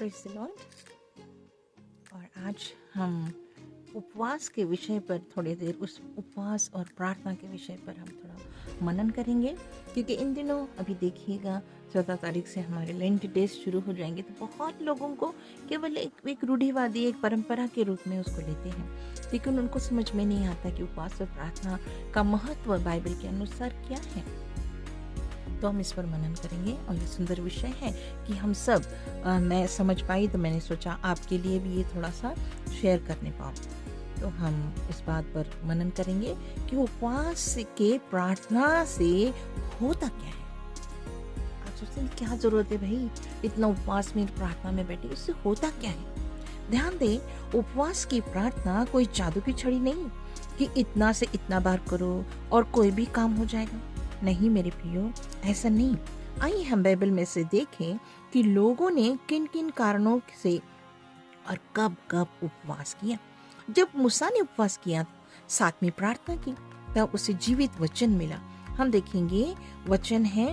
Praise the Lord. और आज हम उपवास के विषय पर थोड़ी देर उस उपवास और प्रार्थना के विषय पर हम थोड़ा मनन करेंगे, क्योंकि इन दिनों अभी देखिएगा 14 तारीख से हमारे लेंट डेज शुरू हो जाएंगे। तो बहुत लोगों को केवल एक रूढ़िवादी एक परंपरा के रूप में उसको लेते हैं, लेकिन उनको समझ में नहीं आता कि उपवास और प्रार्थना का महत्व बाइबल के अनुसार क्या है। तो हम इस पर मनन करेंगे और ये सुंदर विषय है कि हम सब मैं समझ पाई, तो मैंने सोचा आपके लिए भी ये थोड़ा सा शेयर करने पाऊँ। तो हम इस बात पर मनन करेंगे कि उपवास के प्रार्थना से होता क्या है। आप सोचते हैं क्या जरूरत है भाई इतना उपवास में प्रार्थना में बैठे, उससे होता क्या है। ध्यान दें, उपवास की प्रार्थना कोई जादू की छड़ी नहीं कि इतना से इतना बार करो और कोई भी काम हो जाएगा। नहीं मेरे प्रियो, ऐसा नहीं। आइए हम बाइबल में से देखें कि लोगों ने किन किन कारणों से और कब कब उपवास किया। जब मूसा ने उपवास किया, साथ में प्रार्थना की, तब उसे जीवित वचन मिला। हम देखेंगे वचन है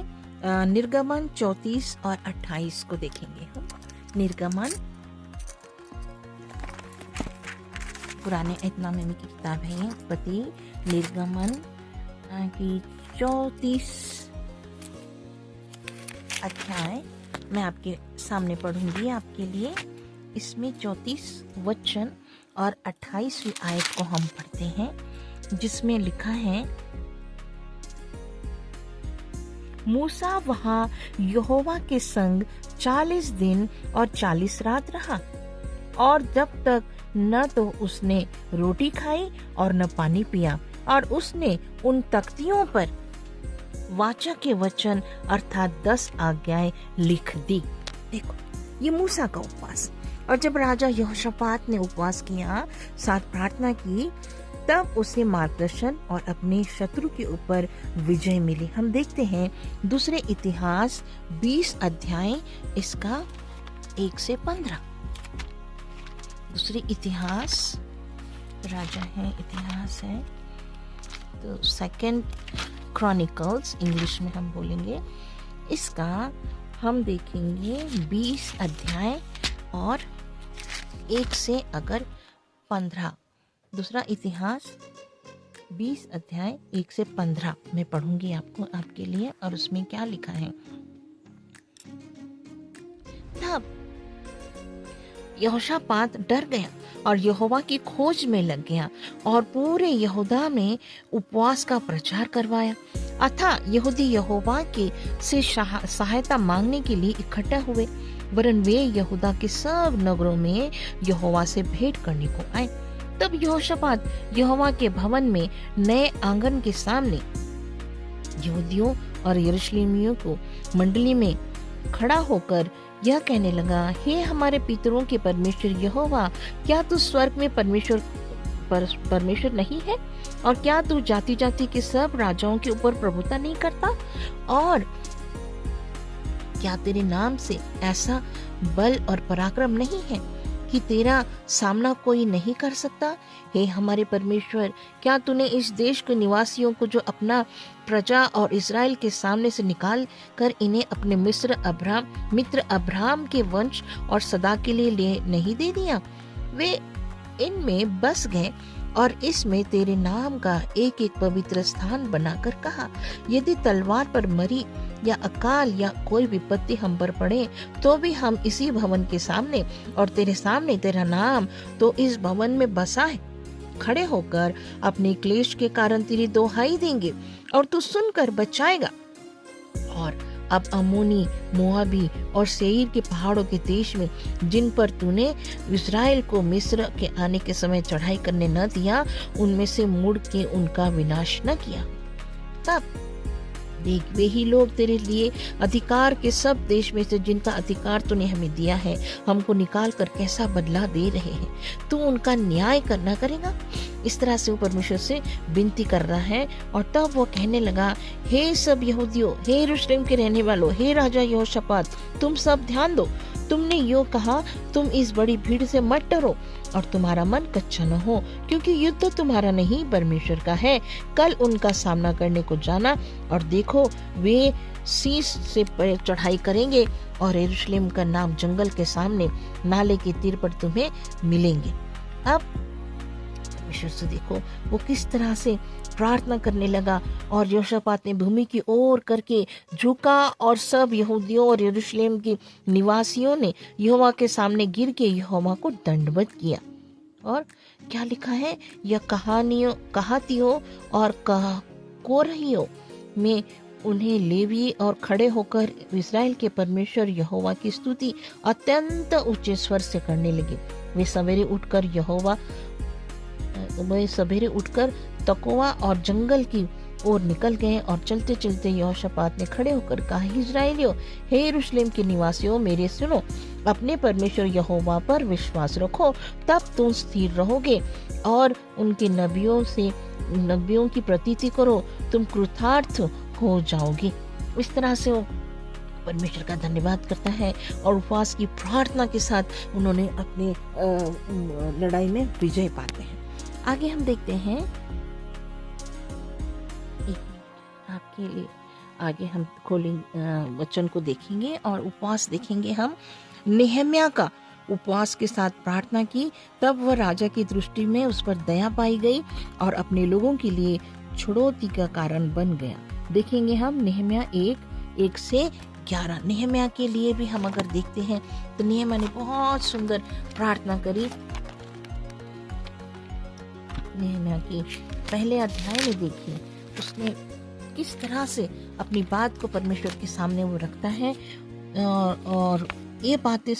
निर्गमन 34 और 28 को देखेंगे हम। निर्गमन पुराने एतनामे की किताब है उत्पत्ति, निर्गमन की 34 अध्याय मैं आपके सामने पढ़ूंगी आपके लिए। इसमें 34 वचन और 28वीं आयत को हम पढ़ते हैं, जिसमें लिखा है, मूसा वहां यहोवा के संग 40 दिन और 40 रात रहा, और जब तक न तो उसने रोटी खाई और न पानी पिया, और उसने उन तख्तियों पर वाचा के वचन अर्थात 10 आज्ञाएं लिख दी। देखो, ये मूसा का उपवास। और जब राजा यहोशापात ने उपवास किया, साथ प्रार्थना की, तब उसे मार्गदर्शन और अपने शत्रु के ऊपर विजय मिली। हम देखते हैं दूसरे इतिहास 20 अध्याय इसका 1 से 15। दूसरे इतिहास राजा है, इतिहास है तो सेकंड क्रॉनिकल्स इंग्लिश में हम बोलेंगे। इसका हम देखेंगे 20 अध्याय और 1 से अगर 15। दूसरा इतिहास 20 अध्याय 1 से 15 मैं पढ़ूंगी आपको आपके लिए, और उसमें क्या लिखा है। तब यहोशापात डर गया और यहोवा की खोज में लग गया और पूरे यहूदा में उपवास का प्रचार करवाया। अतः यहूदी यहोवा के से सहायता मांगने के लिए इकट्ठा हुए, वरन वे यहूदा के सब नगरों में यहोवा से भेंट करने को आए। तब यहोशापात यहोवा के भवन में नए आंगन के सामने यहूदियों और यरूशलेमियों को मंडली में खड़ा होकर यह कहने लगा, हे हमारे पितरों के परमेश्वर यहोवा, क्या तू स्वर्ग में परमेश्वर नहीं है? और क्या तू जाति जाति के सब राजाओं के ऊपर प्रभुता नहीं करता? और क्या तेरे नाम से ऐसा बल और पराक्रम नहीं है कि तेरा सामना कोई नहीं कर सकता? हे हमारे परमेश्वर, क्या तूने इस देश के निवासियों को जो अपना प्रजा और इज़राइल के सामने से निकाल कर इन्हें अपने मित्र अब्राहम के वंश और सदा के लिए ले नहीं दे दिया? वे इनमें बस गए और इसमें तेरे नाम का एक एक पवित्र स्थान बनाकर कहा, यदि तलवार पर मरी या अकाल या कोई विपत्ति हम पर पड़े, तो भी हम इसी भवन के सामने और तेरे सामने तेरा नाम तो इस भवन में बसा है, खड़े होकर अपने क्लेश के कारण तेरी दोहाई देंगे और तू सुनकर बचाएगा। और अब अम्मोनी, मोआबी और सेईर के पहाड़ों के देश में, जिन पर तूने इस्राएल को मिस्र के आने के समय चढ़ाई करने न दिया, उनमें से मुड़ के उनका विनाश न किया। तब देख, वे ही लोग तेरे लिए अधिकार के सब देश में से जिनका अधिकार तूने हमें दिया है, हमको निकाल कर कैसा बदला दे रहे हैं। तू उनका न्याय करना करेगा। इस तरह से वो परमेश्वर से विनती कर रहा है। और तब वो कहने लगा, हे सब यहूदियों, हे यरूशलेम के रहने वालों, हे राजा यहोशापात, तुम सब ध्यान दो। तुमने यो कहा, तुम इस बड़ी भीड़ से मत डरो और तुम्हारा मन कच्चा न हो, क्योंकि युद्ध तो तुम्हारा नहीं परमेश्वर का है। कल उनका सामना करने को जाना और देखो वे शीश से चढ़ाई करेंगे और यरूशलेम का नाम जंगल के सामने नाले के तीर पर तुम्हें मिलेंगे। अब परमेश्वर से देखो वो किस तरह से प्रार्थना करने लगा और यहोशापात ने भूमि की ओर करके झुका और सब यहूदियों और यरूशलेम के निवासियों ने यहोवा के सामने गिर के यहोवा को दंडवत किया। और क्या लिखा है, यह कहातियों और कोरहियों में उन्हें लेवी और खड़े होकर इस्राएल के परमेश्वर यहोवा की स्तुति अत्यंत ऊंचे स्वर से करने लगे। वे सवेरे उठकर तकोवा और जंगल की ओर निकल गए और चलते चलते यहोशापात ने खड़े होकर कहा, इस्राएलियों, हे यरूशलेम के निवासियों, मेरे सुनो, अपने परमेश्वर यहोवा पर विश्वास रखो, तब तुम स्थिर रहोगे और उनके नबियों की प्रतीति करो, तुम कृतार्थ हो जाओगे। इस तरह से वो परमेश्वर का धन्यवाद करता है और उपवास की प्रार्थना के साथ उन्होंने अपने लड़ाई में विजय पाते हैं। आगे हम देखते हैं, आपके लिए आगे हम वचन को देखेंगे और उपवास देखेंगे हम। नेहम्या का उपवास के साथ प्रार्थना की, तब वह राजा की दृष्टि में उस पर दया पाई गई और अपने लोगों के लिए छुड़ौती का कारण बन गया। देखेंगे हम नेहम्या 1 से 11। नेहम्या के लिए भी हम अगर देखते हैं तो नेहम्या ने बहुत सुंदर प्रार्थना करी। नेहम्या के पहले अध्याय में देखिए उसने किस तरह से अपनी बात को परमेश्वर के सामने वो रखता है और ये बातें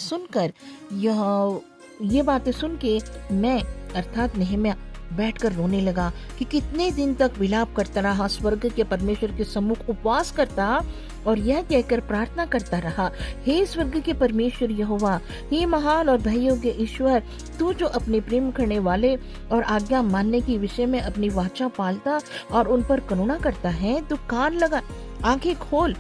सुन के मैं अर्थात नेहम्या बैठकर रोने लगा कि कितने दिन तक विलाप करता रहा, स्वर्ग के परमेश्वर के सम्मुख उपवास करता और यह कहकर प्रार्थना करता रहा, हे स्वर्ग के परमेश्वर यहोवा, हे महान और भयों के ईश्वर, तू जो अपने प्रेम करने वाले और आज्ञा मानने के विषय में अपनी वाचा पालता और उन पर करुणा करता है, तू कान लगा, आंखें खोल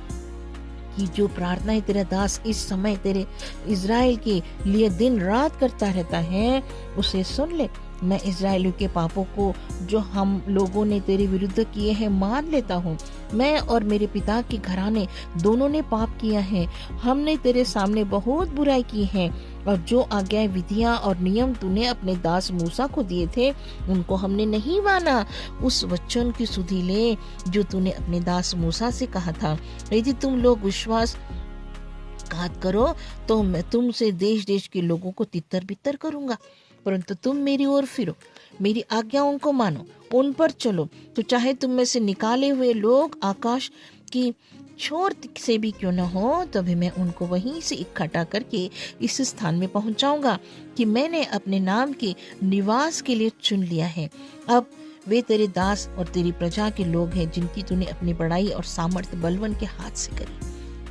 कि जो प्रार्थनाएं तेरा दास इस समय तेरे इज़राइल के लिए दिन रात करता रहता है उसे सुन ले। मैं इज़राइलियों के पापों को जो हम लोगों ने तेरे विरुद्ध किए हैं मान लेता हूँ। मैं और मेरे पिता के घराने दोनों ने पाप किया है। हमने तेरे सामने बहुत बुराई की है और जो आज्ञाएं, विधियां और नियम तूने अपने दास मूसा को दिए थे उनको हमने नहीं माना। उस वचन की सुधि ले जो तूने अपने दास मूसा से कहा था, यदि तुम लोग विश्वासघात करो तो मैं तुमसे देश देश के लोगों को तितर बितर करूंगा, परंतु तुम मेरी ओर फिरो, मेरी आज्ञाओं को मानो, उन पर चलो, तो चाहे तुम में से निकाले हुए लोग आकाश की छोर से भी क्यों न हो, तभी मैं उनको वहीं से इकट्ठा करके इस स्थान में पहुंचाऊंगा कि मैंने अपने नाम के निवास के लिए चुन लिया है। अब वे तेरे दास और तेरी प्रजा के लोग हैं जिनकी तूने अपनी बड़ाई और सामर्थ्य बलवान के हाथ से करी।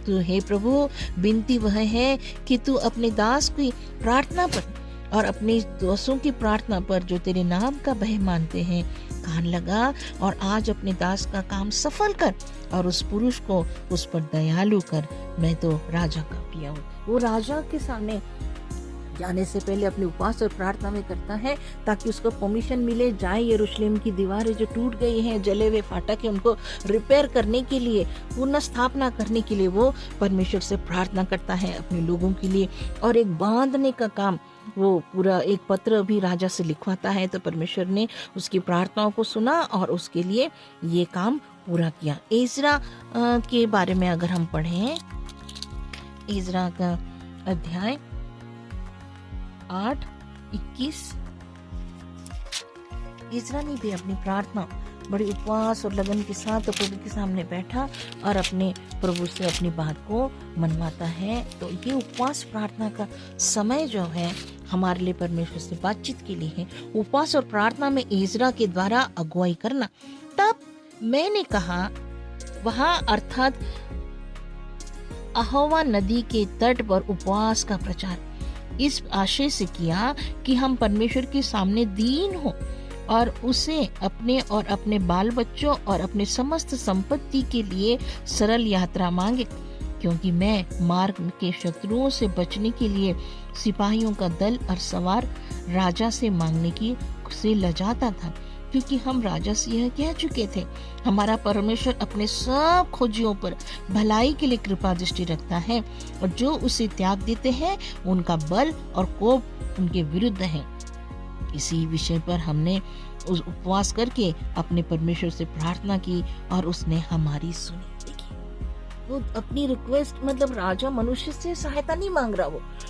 तो हे प्रभु, विनती वह है कि तू अपने दास की प्रार्थना पर और अपने दोस्तों की प्रार्थना पर जो तेरे नाम का भय मानते हैं कान लगा और आज अपने दास का काम सफल कर और उस पुरुष को उस पर दयालु कर। मैं तो राजा का प्रिय हूँ। वो राजा के सामने जाने से पहले अपने उपवास और प्रार्थना में करता है ताकि उसको परमिशन मिले, जाए यरूशलेम की दीवारें जो टूट गई हैं, जले हुए फाटक है, उनको रिपेयर करने के लिए, पुनः स्थापना करने के लिए वो परमेश्वर से प्रार्थना करता है अपने लोगों के लिए। और एक बांधने का काम, वो पूरा एक पत्र भी राजा से लिखवाता है। तो परमेश्वर ने उसकी प्रार्थनाओं को सुना और उसके लिए ये काम पूरा किया। इज़रा के बारे में अगर हम पढ़ें, इज़रा का अध्याय 8:21, इज़रा ने भी अपनी प्रार्थना बड़ी उपवास और लगन के साथ प्रभु के सामने बैठा और अपने प्रभु से अपनी बात को मनवाता है। तो ये उपवास प्रार्थना का समय जो है हमारे लिए परमेश्वर से बातचीत के लिए है। उपवास और प्रार्थना में इज़रा के द्वारा अगुवाई करना। तब मैंने कहा, वहां अर्थात अहोवा नदी के तट पर उपवास का प्रचार इस आशय से किया कि हम परमेश्वर के सामने दीन हो और उसे अपने और अपने बाल बच्चों और अपने समस्त संपत्ति के लिए सरल यात्रा मांगे। क्योंकि मैं मार्ग के शत्रुओं से बचने के लिए सिपाहियों का दल और सवार राजा से मांगने की से लजाता था, क्योंकि हम राजा से यह कह चुके थे, हमारा परमेश्वर अपने सब खोजियों पर भलाई के लिए कृपा दृष्टि रखता है और जो उसे त्याग देते हैं उनका बल और कोप उनके विरुद्ध है। इसी विषय पर हमने उस उपवास करके अपने परमेश्वर से प्रार्थना की और उसने हमारी सुनी। देखिए, वो अपनी रिक्वेस्ट, मतलब राजा मनुष्य से सहायता नहीं मांग रहा,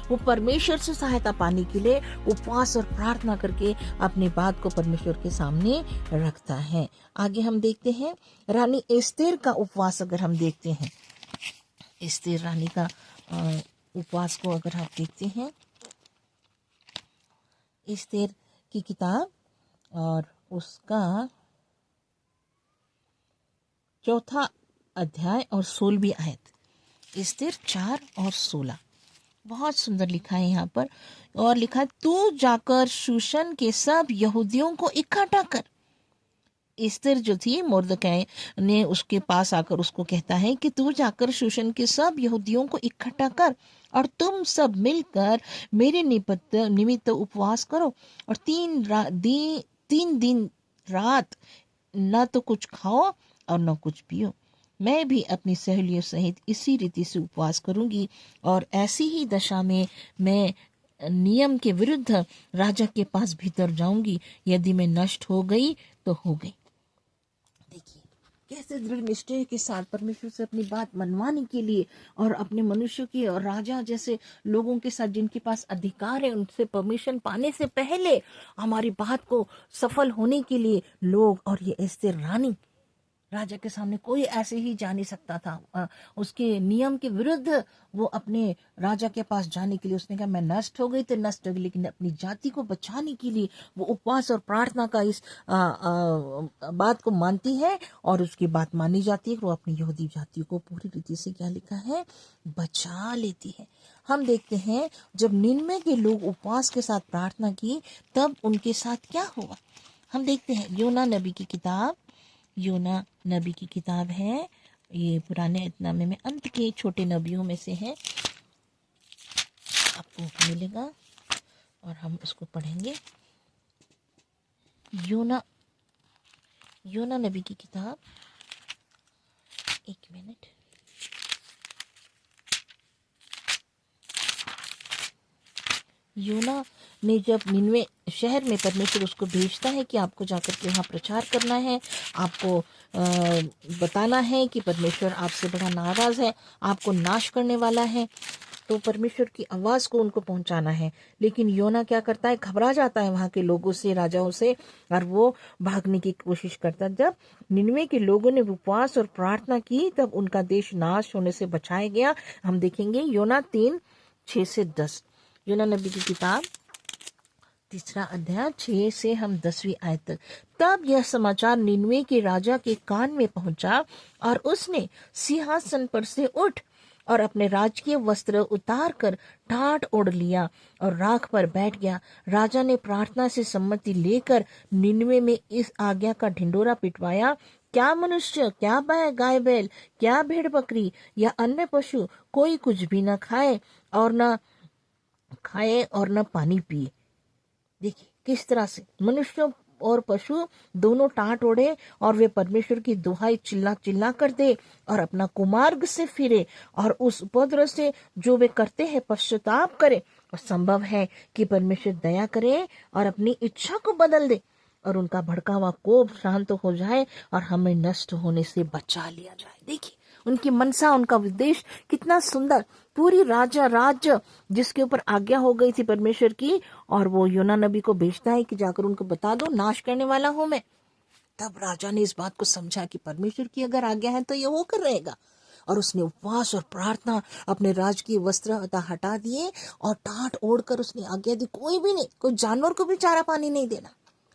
वो परमेश्वर से सहायता पाने के लिए उपवास और प्रार्थना करके अपनी बात को परमेश्वर के सामने रखता है। आगे हम देखते हैं रानी एस्तेर का उपवास। अगर हम देखते हैं एस्तेर रानी का उपवास को अगर आप देखते हैं, एस्तेर की किताब और उसका 4 अध्याय और 16वीं आयत। एस्तेर 4 और 16 बहुत सुंदर लिखा है यहाँ पर। और लिखा है, तू जाकर शूशन के सब यहूदियों को इकट्ठा कर। एस्तेर जो थी, मोर्दकै ने उसके पास आकर उसको कहता है कि तू जाकर शूशन के सब यहूदियों को इकट्ठा कर और तुम सब मिलकर मेरे निमित्त उपवास करो और 3 दिन रात न तो कुछ खाओ और न कुछ पियो। मैं भी अपनी सहेलियों सहित इसी रीति से उपवास करूंगी और ऐसी ही दशा में मैं नियम के विरुद्ध राजा के पास भीतर जाऊंगी। यदि मैं नष्ट हो गई तो हो गई। देखिए कैसे दृढ़ निश्चय के साथ परमेश्वर से अपनी बात मनवाने के लिए और अपने मनुष्य के और राजा जैसे लोगों के साथ जिनके पास अधिकार है उनसे परमिशन पाने से पहले हमारी बात को सफल होने के लिए लोग, और ये एस्तेर रानी राजा के सामने कोई ऐसे ही जा नहीं सकता था। उसके नियम के विरुद्ध वो अपने राजा के पास जाने के लिए उसने कहा मैं नष्ट हो गई तो नष्ट हो गई, लेकिन अपनी जाति को बचाने के लिए वो उपवास और प्रार्थना का इस बात को मानती है और उसकी बात मानी जाती है। वो अपनी यहूदी जाति को पूरी रीति से क्या लिखा है, बचा लेती है। हम देखते हैं जब 99 के लोग उपवास के साथ प्रार्थना की तब उनके साथ क्या हुआ। हम देखते हैं योना नबी की किताब, योना नबी की किताब है, ये पुराने एतनामे में अंत के छोटे नबियों में से है, आपको मिलेगा और हम इसको पढ़ेंगे। योना नबी की किताब, एक मिनट, योना ने जब 99 शहर में परमेश्वर उसको भेजता है कि आपको जाकर के वहाँ प्रचार करना है, आपको बताना है कि परमेश्वर आपसे बड़ा नाराज है, आपको नाश करने वाला है, तो परमेश्वर की आवाज को उनको पहुंचाना है। लेकिन योना क्या करता है, घबरा जाता है वहां के लोगों से, राजाओं से, और वो भागने की कोशिश करता है। जब 99 के लोगों ने उपवास और प्रार्थना की तब उनका देश नाश होने से बचाया गया। हम देखेंगे योना 3:6-10, योना नबी की किताब 3 अध्याय 6 से हम 10वीं आयत तक। तब यह समाचार 99 के राजा के कान में पहुंचा और उसने सिंहासन पर से उठ और अपने राजकीय वस्त्र उतार कर टाट ओढ़ लिया और राख पर बैठ गया। राजा ने प्रार्थना से सम्मति लेकर 99 में इस आज्ञा का ढिंडोरा पिटवाया, क्या मनुष्य, क्या गाय बैल, क्या भेड़ बकरी या अन्य पशु कोई कुछ भी न खाए और न पानी पिए। देखिए किस तरह से मनुष्य और पशु दोनों टाट ओढ़े और वे परमेश्वर की दुहाई चिल्ला चिल्ला कर दे और अपना कुमार्ग से फिरे और उस उपद्रव से जो वे करते हैं पश्चाताप करे। और संभव है कि परमेश्वर दया करे और अपनी इच्छा को बदल दे और उनका भड़का हुआ कोप शांत हो जाए और हमें नष्ट होने से बचा लिया जाए। देखिए उनकी मनसा, उनका उद्देश्य कितना सुंदर। पूरी राज्य जिसके ऊपर आज्ञा हो गई थी परमेश्वर की, और वो योना नबी को भेजता है कि जाकर उनको बता दो नाश करने वाला हूं मैं। तब राजा ने इस बात को समझा कि परमेश्वर की अगर आज्ञा है तो ये होकर रहेगा, और उसने उपवास और प्रार्थना, अपने राज की वस्त्र हटा दिए और टाट ओढ़कर उसने आज्ञा दी, कोई भी नहीं, कोई जानवर को भी चारा पानी नहीं देना,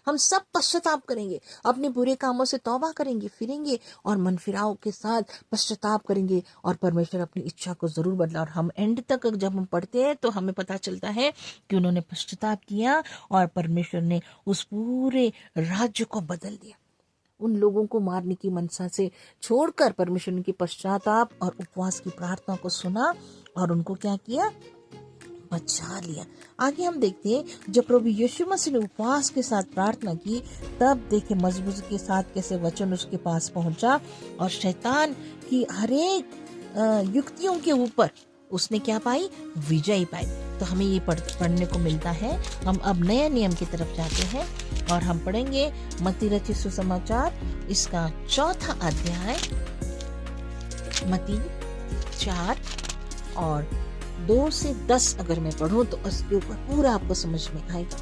हम सब पश्चाताप करेंगे, अपने बुरे कामों से तौबा करेंगे, फिरेंगे और मन फिराव के साथ पश्चाताप करेंगे और परमेश्वर अपनी इच्छा को जरूर बदला। और हम एंड तक जब हम पढ़ते हैं तो हमें पता चलता है कि उन्होंने पश्चाताप किया और परमेश्वर ने उस पूरे राज्य को बदल दिया। उन लोगों को मारने की मनसा से छोड़कर परमेश्वर ने उनके पश्चाताप और उपवास की प्रार्थना को सुना और उनको क्या किया, बचा लिया। आगे हम देखते हैं जब प्रभु यीशु मसीह ने उपवास के साथ प्रार्थना की, तब देखे मजबूती के साथ कैसे वचन उसके पास पहुंचा और शैतान की हरेक युक्तियों के ऊपर उसने क्या पाई, विजय पाई। तो हमें ये पढ़ने को मिलता है। हम अब नए नियम की तरफ जाते हैं और हम पढ़ेंगे मत्ती रचित सुसमाचार इसका 4 अध्याय, मत्ती 4 और 2 से 10 अगर मैं पढ़ूं तो उसके ऊपर पूरा आपको समझ में आएगा।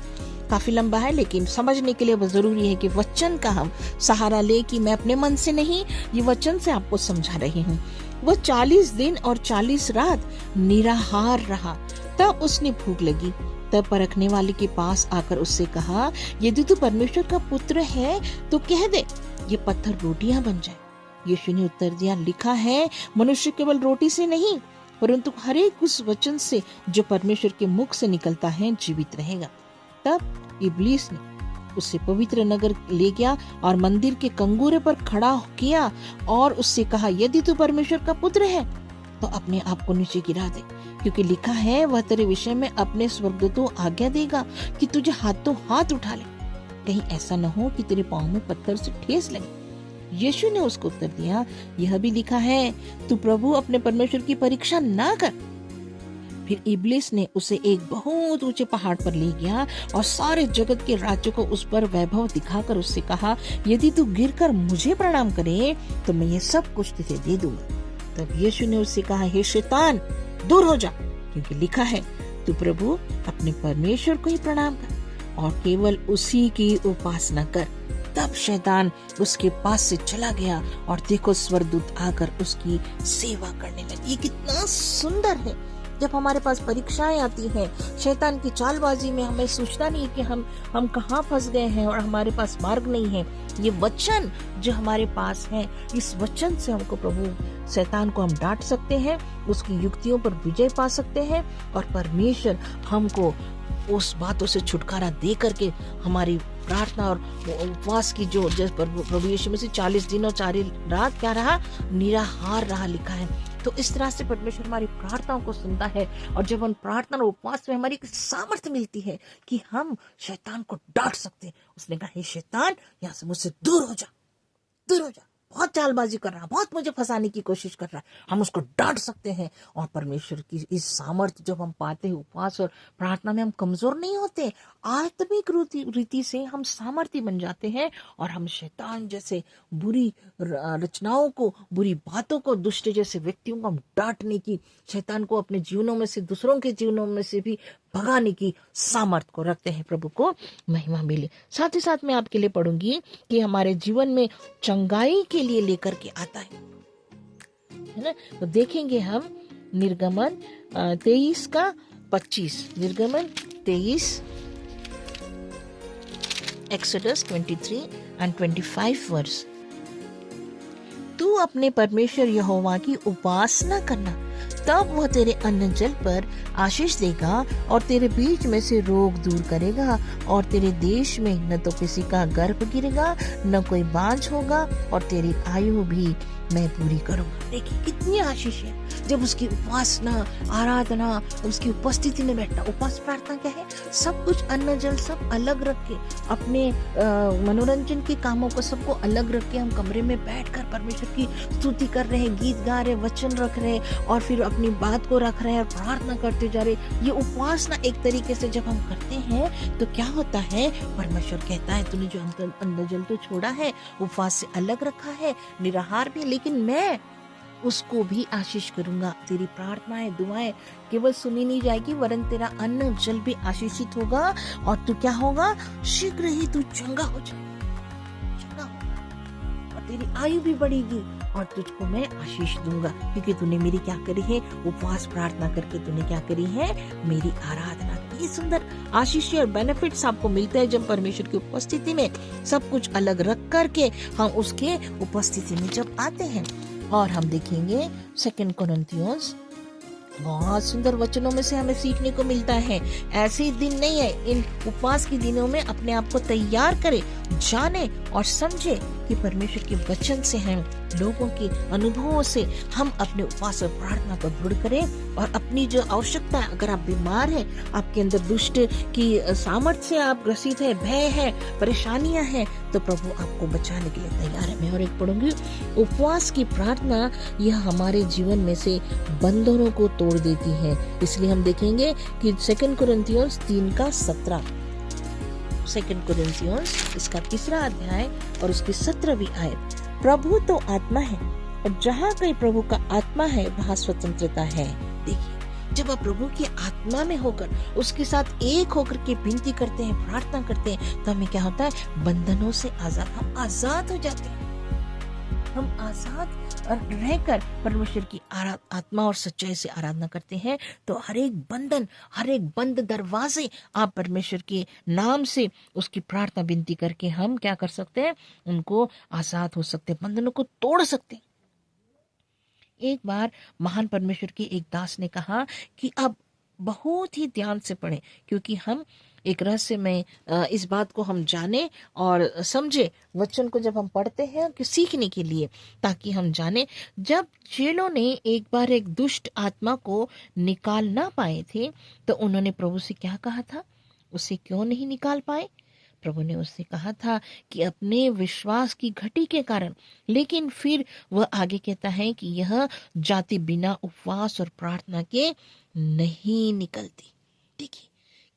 काफी लंबा है लेकिन समझने के लिए वो जरूरी है कि वचन का हम सहारा ले, कि मैं अपने मन से नहीं, ये वचन से आपको समझा रही हूँ। वो 40 दिन और 40 रात निराहार रहा, तब उसने भूख लगी। तब परखने वाले के पास आकर उससे कहा, यदि तू परमेश्वर का पुत्र है तो कह दे, ये पत्थर रोटियां बन जाए। यीशु ने उत्तर दिया, लिखा है, मनुष्य केवल रोटी से नहीं परंतु हर एक उस वचन से जो परमेश्वर के मुख से निकलता है जीवित रहेगा। तब इब्लीस ने उसे पवित्र नगर ले गया और मंदिर के कंगूरे पर खड़ा किया और उससे कहा, यदि तू परमेश्वर का पुत्र है तो अपने आप को नीचे गिरा दे, क्योंकि लिखा है, वह तेरे विषय में अपने स्वर्गदूतों आज्ञा देगा कि तुझे हाथों हाथ उठा ले, कहीं ऐसा न हो कि तेरे पांव में पत्थर से ठेस लगे। यीशु ने उसको उत्तर दिया, यह भी लिखा है, तू प्रभु अपने परमेश्वर की परीक्षा ना कर। फिर इब्लीस ने उसे एक बहुत ऊंचे पहाड़ पर ले गया और सारे जगत के राज्य को उस पर वैभव दिखाकर उससे कहा, यदि तू गिरकर मुझे प्रणाम करे तो मैं ये सब कुछ तुझे दे दूंगा। तब यीशु ने उससे कहा, हे शैतान, दूर हो जा, क्योंकि लिखा है, तू प्रभु अपने परमेश्वर को ही प्रणाम कर और केवल उसी की उपासना कर। तब शैतान उसके पास से चला गया और देखो स्वर्गदूत आकर उसकी सेवा करने लगे। ये कितना सुंदर है। जब हमारे पास परीक्षाएं आती हैं, शैतान की चालबाजी में हमें सोचना नहीं कि हम कहाँ फंस गए हैं और हमारे पास मार्ग नहीं है। ये वचन जो हमारे पास है, इस वचन से हमको प्रभु शैतान को हम डांट सकते हैं, उसकी युक्तियों पर विजय पा सकते हैं और परमेश्वर हमको उस बातों से छुटकारा दे करके हमारी प्रार्थना और उपवास की जो प्रभु यीशु मसीह 40 दिन और 40 रात क्या रहा, निराहार रहा, लिखा है। तो इस तरह से परमेश्वर हमारी प्रार्थनाओं को सुनता है और जब हम प्रार्थना और उपवास में हमारी सामर्थ्य मिलती है कि हम शैतान को डांट सकते हैं। उसने कहा, हे शैतान, यहाँ से मुझसे दूर हो जा, दूर हो जा, बहुत चालबाजी कर रहा, बहुत मुझे फंसाने की कोशिश कर रहा है। हम उसको डांट सकते हैं और परमेश्वर की इस सामर्थ्य जब हम पाते हैं, उपवास और प्रार्थना में हम कमजोर नहीं होते, आत्मिक रीति से हम सामर्थ्य बन जाते हैं और हम शैतान जैसे बुरी रचनाओं को, बुरी बातों को, दुष्ट जैसे व्यक्तियों को हम डांटने की, शैतान को अपने जीवनों में से, दूसरों के जीवनों में से भी भगाने की सामर्थ्य को रखते हैं। प्रभु को महिमा मिले। साथ ही साथ मैं आपके लिए पढ़ूंगी कि हमारे जीवन में चंगाई के लिए लेकर के आता है ना। तो देखेंगे हम निर्गमन 23 का 25, निर्गमन 23, एक्सोडस 23 and 25 वर्स। तू अपने परमेश्वर यहोवा की उपासना करना, तब वह तेरे अन्न जल पर आशीष देगा और तेरे बीच में से रोग दूर करेगा और तेरे देश में न तो किसी का गर्भ गिरेगा, न कोई बांझ होगा और तेरी आयु भी मैं पूरी करूंगा। देखिए कितनी आशीष है जब उसकी उपासना, आराधना, उसकी उपस्थिति में बैठना। उपवास प्रार्थना क्या है? सब कुछ, अन्न जल सब अलग रख के, अपने मनोरंजन के कामों को सबको अलग रख के हम कमरे में बैठकर परमेश्वर की स्तुति कर रहे हैं, गीत गा रहे, वचन रख रहे और फिर अपनी बात को रख रहे हैं और प्रार्थना करते जा रहे। ये उपासना एक तरीके से जब हम करते हैं तो क्या होता है, परमेश्वर कहता है तूने जो अन्न जल तो छोड़ा है, उपवास से अलग रखा है, निराहार भी, लेकिन मैं उसको भी आशीष करूंगा। तेरी प्रार्थनाएं, दुआएं केवल सुनी नहीं जाएगी, वरन तेरा अन्न जल भी आशीषित होगा और तू क्या होगा, शीघ्र ही तू चंगा हो जाएगा और तेरी आयु भी बढ़ेगी और तुझको मैं आशीष दूंगा, क्योंकि तूने मेरी क्या करी है, उपवास प्रार्थना करके तूने क्या करी है, मेरी आराधना। ये सुंदर आशीष और बेनिफिट्स आपको मिलते हैं जब परमेश्वर की उपस्थिति में सब कुछ अलग रख करके हम उसके उपस्थिति में जब आते हैं। और हम देखेंगे 2 कोरिन्थियंस, बहुत सुंदर वचनों में से हमें सीखने को मिलता है। ऐसे दिन नहीं है, इन उपवास के दिनों में अपने आप को तैयार करें, जाने और समझे कि परमेश्वर के वचन से हम लोगों के अनुभवों से हम अपने उपवास और प्रार्थना को दृढ़ करें और अपनी जो आवश्यकता है, अगर आप बीमार हैं, आपके अंदर दुष्ट की सामर्थ्य से आप ग्रसित है, भय है, परेशानियां हैं, तो प्रभु आपको बचाने के लिए तैयार है। मैं और एक पढ़ूंगी, उपवास की प्रार्थना यह हमारे जीवन में से बंधनों को तोड़ देती है। इसलिए हम देखेंगे कि 2 कुरिन्थियों 3:17, 2 कुरिन्थियों इसका 3 अध्याय और उसकी 17वीं आयत, प्रभु तो आत्मा है और जहाँ कहीं प्रभु का आत्मा है वहाँ स्वतंत्रता है। देखिए, जब आप प्रभु की आत्मा में होकर उसके साथ एक होकर के विनती करते हैं, प्रार्थना करते हैं, तो हमें क्या होता है, बंधनों से आजाद, हम आजाद हो जाते हैं। हम आजाद रहकर परमेश्वर की आत्मा और सच्चाई से आराधना करते हैं, तो हर एक बंधन, हर एक बंद दरवाजे आप परमेश्वर के नाम से उसकी प्रार्थना विनती करके हम क्या कर सकते हैं, उनको आजाद हो सकते हैं, बंधनों को तोड़ सकते हैं। एक बार महान परमेश्वर के एक दास ने कहा कि अब बहुत ही ध्यान से पढ़ें, क्योंकि हम एक रहस्य में इस बात को हम जाने और समझे, वचन को जब हम पढ़ते हैं कि सीखने के लिए, ताकि हम जाने। जब चेलों ने एक बार एक दुष्ट आत्मा को निकाल ना पाए थे, तो उन्होंने प्रभु से क्या कहा था, उसे क्यों नहीं निकाल पाए? प्रभु ने उससे कहा था कि अपने विश्वास की घटी के कारण, लेकिन फिर वह आगे कहता है कि यह जाति बिना उपवास और प्रार्थना के नहीं निकलती। देखिए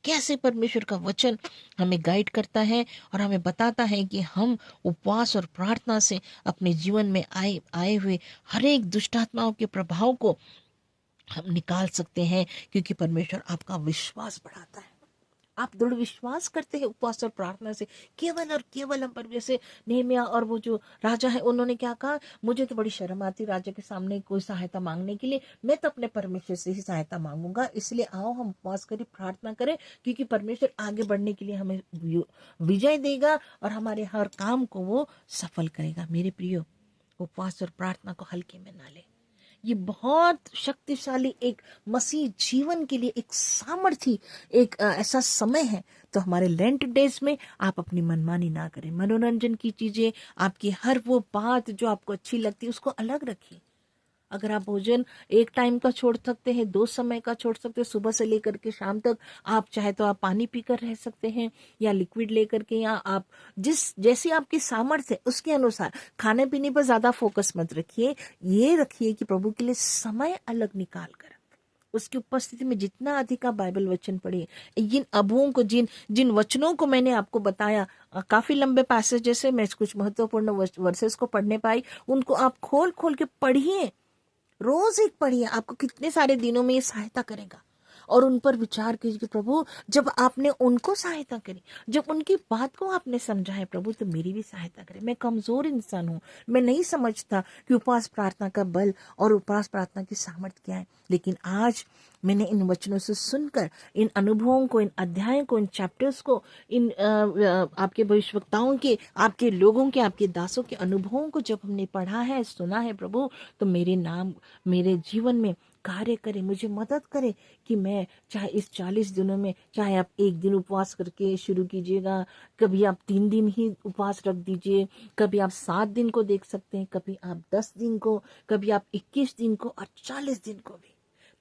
कैसे परमेश्वर का वचन हमें गाइड करता है और हमें बताता है कि हम उपवास और प्रार्थना से अपने जीवन में आए हुए हर एक दुष्टात्माओं के प्रभाव को हम निकाल सकते हैं, क्योंकि परमेश्वर आपका विश्वास बढ़ाता है। आप दृढ़ विश्वास करते हैं उपवास और प्रार्थना से, केवल और केवल हम पर, जैसे नेहमिया और वो जो राजा है, उन्होंने क्या कहा, मुझे तो बड़ी शर्म आती राजा के सामने कोई सहायता मांगने के लिए, मैं तो अपने परमेश्वर से ही सहायता मांगूंगा, इसलिए आओ हम उपवास करें, प्रार्थना करें, क्योंकि परमेश्वर आगे बढ़ने के लिए हमें विजय देगा और हमारे हर काम को वो सफल करेगा। मेरे प्रियो, उपवास और प्रार्थना को हल्के में ना ले, ये बहुत शक्तिशाली एक मसीह जीवन के लिए एक सामर्थी एक ऐसा समय है। तो हमारे लेंट डेज में आप अपनी मनमानी ना करें, मनोरंजन की चीजें, आपकी हर वो बात जो आपको अच्छी लगती है उसको अलग रखिए। अगर आप भोजन एक टाइम का छोड़ सकते हैं, 2 समय का छोड़ सकते हैं, सुबह से लेकर के शाम तक, आप चाहे तो आप पानी पीकर रह सकते हैं या लिक्विड लेकर के, या आप जैसी आपकी सामर्थ्य है उसके अनुसार खाने पीने पर ज्यादा फोकस मत रखिए। ये रखिए कि प्रभु के लिए समय अलग निकाल कर उसकी उपस्थिति में जितना अधिक आप बाइबल वचन पढ़िए, जिन अबुओं को, जिन वचनों को मैंने आपको बताया, काफी लंबे पैसेजेस है, मैं कुछ महत्वपूर्ण वर्सेस को पढ़ने पाई, उनको आप खोल खोल के पढ़िए, रोज एक पढ़िए, आपको कितने सारे दिनों में ये सहायता करेगा। और उन पर विचार कीजिए कि प्रभु, जब आपने उनको सहायता करी, जब उनकी बात को आपने समझा है प्रभु, तो मेरी भी सहायता करें। मैं कमजोर इंसान हूँ, मैं नहीं समझता कि उपवास प्रार्थना का बल और उपवास प्रार्थना की सामर्थ्य क्या है, लेकिन आज मैंने इन वचनों से सुनकर, इन अनुभवों को, इन अध्यायों को, इन चैप्टर्स को, इन आपके भविष्यवक्ताओं के, आपके लोगों के, आपके दासों के अनुभवों को जब हमने पढ़ा है, सुना है प्रभु, तो मेरे जीवन में कार्य करे, मुझे मदद करे कि मैं चाहे इस 40 दिनों में, चाहे आप 1 दिन उपवास करके शुरू कीजिएगा, कभी आप 3 दिन ही उपवास रख दीजिए, कभी आप 7 दिन को देख सकते हैं, कभी आप 10 दिन को, कभी आप 21 दिन को और 40 दिन को भी।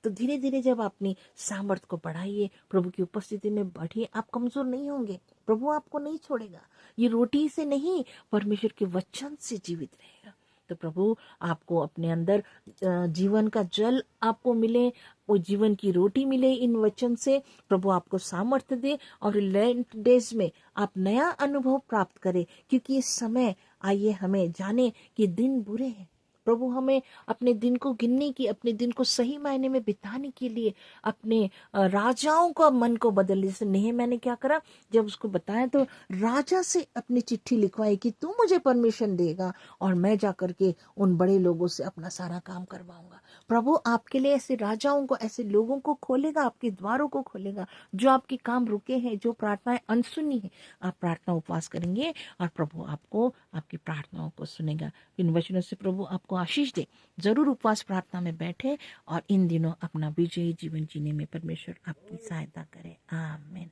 तो धीरे धीरे जब अपनी सामर्थ्य को बढ़ाइए, प्रभु की उपस्थिति में बढ़िए, आप कमजोर नहीं होंगे, प्रभु आपको नहीं छोड़ेगा। ये रोटी से नहीं, परमेश्वर के वचन से जीवित रहेगा। तो प्रभु आपको अपने अंदर जीवन का जल आपको मिले, वो जीवन की रोटी मिले इन वचन से। प्रभु आपको सामर्थ्य दे और लेंट डेज में आप नया अनुभव प्राप्त करें, क्योंकि इस समय आइए हमें जाने कि दिन बुरे हैं। प्रभु हमें अपने दिन को गिनने की, अपने दिन को सही मायने में बिताने के लिए अपने राजाओं का मन को बदलने। जैसे नेहम्याह ने क्या करा, जब उसको बताया तो राजा से अपनी चिट्ठी लिखवाई कि तू मुझे परमिशन देगा और मैं जाकर के उन बड़े लोगों से अपना सारा काम करवाऊंगा। प्रभु आपके लिए ऐसे राजाओं को, ऐसे लोगों को खोलेगा, आपके द्वारों को खोलेगा, जो आपके काम रुके हैं, जो प्रार्थनाएं अनसुनी है, आप प्रार्थना उपवास करेंगे और प्रभु आपको आपकी प्रार्थनाओं को सुनेगा। इन वचनों से प्रभु आपको आशीष दे। जरूर उपवास प्रार्थना में बैठे और इन दिनों अपना विजयी जीवन जीने में परमेश्वर आपकी सहायता करे। आमीन।